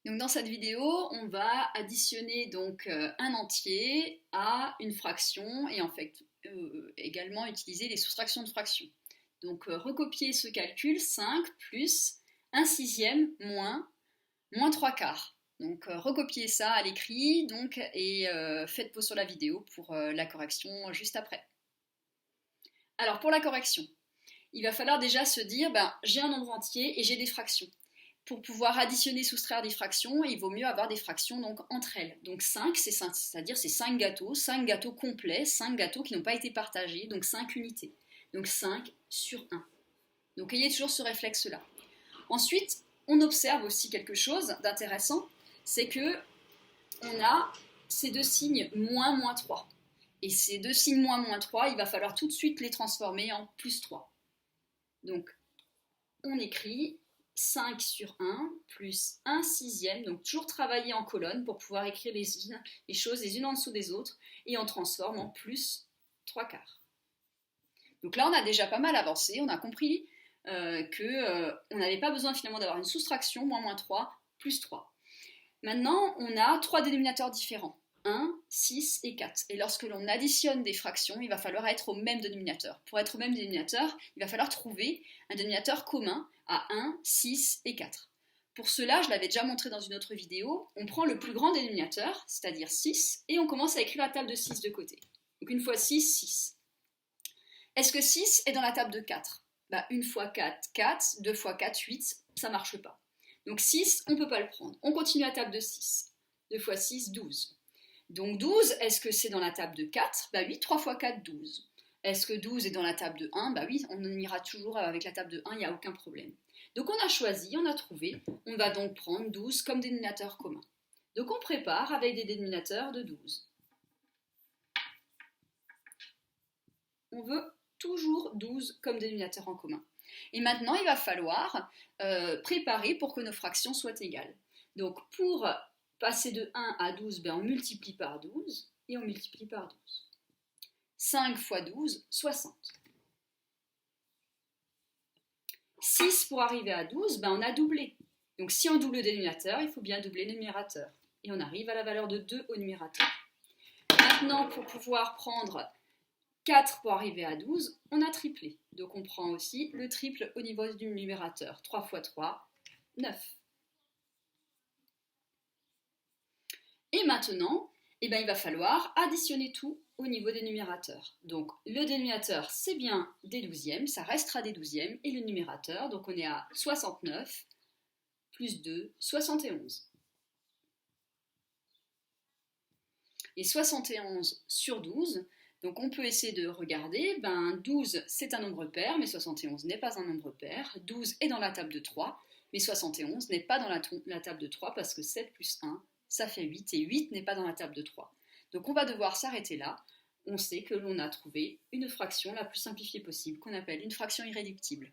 Donc dans cette vidéo, on va additionner donc un entier à une fraction et en fait également utiliser les soustractions de fractions. Donc recopier ce calcul, 5 plus 1 sixième moins 3 quarts. Donc recopiez ça à l'écrit donc, et faites pause sur la vidéo pour la correction juste après. Alors pour la correction, il va falloir déjà se dire, j'ai un nombre entier et j'ai des fractions. Pour pouvoir additionner, soustraire des fractions, il vaut mieux avoir des fractions donc, entre elles. Donc 5, c'est-à-dire c'est 5 gâteaux complets, 5 gâteaux qui n'ont pas été partagés, donc 5 unités. Donc 5 sur 1. Donc ayez toujours ce réflexe-là. Ensuite, on observe aussi quelque chose d'intéressant, c'est que on a ces deux signes moins 3. Et ces deux signes moins 3, il va falloir tout de suite les transformer en plus 3. Donc, on écrit 5 sur 1 plus 1 sixième, donc toujours travailler en colonne pour pouvoir écrire les choses les unes en dessous des autres, et on transforme en plus 3 quarts. Donc là, on a déjà pas mal avancé, on a compris qu'on n'avait pas besoin finalement d'avoir une soustraction, moins 3, plus 3. Maintenant, on a 3 dénominateurs différents, 1, 6 et 4. Et lorsque l'on additionne des fractions, il va falloir être au même dénominateur. Pour être au même dénominateur, il va falloir trouver un dénominateur commun à 1, 6 et 4. Pour cela, je l'avais déjà montré dans une autre vidéo, on prend le plus grand dénominateur, c'est-à-dire 6, et on commence à écrire la table de 6 de côté. Donc une fois 6, 6. Est-ce que 6 est dans la table de 4 ? Une fois 4, 4, 2 fois 4, 8, ça ne marche pas. Donc 6, on ne peut pas le prendre. On continue la table de 6. 2 fois 6, 12. Donc 12, est-ce que c'est dans la table de 4 ? Oui, 3 fois 4, 12. Est-ce que 12 est dans la table de 1 ? Oui, on ira toujours avec la table de 1, il n'y a aucun problème. Donc on a choisi, on a trouvé, on va donc prendre 12 comme dénominateur commun. Donc on prépare avec des dénominateurs de 12. On veut toujours 12 comme dénominateur en commun. Et maintenant, il va falloir préparer pour que nos fractions soient égales. Donc, pour passer de 1 à 12, on multiplie par 12 et on multiplie par 12. 5 fois 12, 60. 6 pour arriver à 12, on a doublé. Donc, si on double le dénominateur, il faut bien doubler le numérateur. Et on arrive à la valeur de 2 au numérateur. Maintenant, pour pouvoir prendre 4 pour arriver à 12, on a triplé. Donc on prend aussi le triple au niveau du numérateur. 3 fois 3, 9. Et maintenant, il va falloir additionner tout au niveau des numérateurs. Donc le dénominateur, c'est bien des douzièmes, ça restera des douzièmes, et le numérateur, donc on est à 69 plus 2, 71. Et 71 sur 12, donc on peut essayer de regarder, 12 c'est un nombre pair, mais 71 n'est pas un nombre pair, 12 est dans la table de 3, mais 71 n'est pas dans la table de 3 parce que 7 plus 1, ça fait 8, et 8 n'est pas dans la table de 3. Donc on va devoir s'arrêter là, on sait que l'on a trouvé une fraction la plus simplifiée possible, qu'on appelle une fraction irréductible.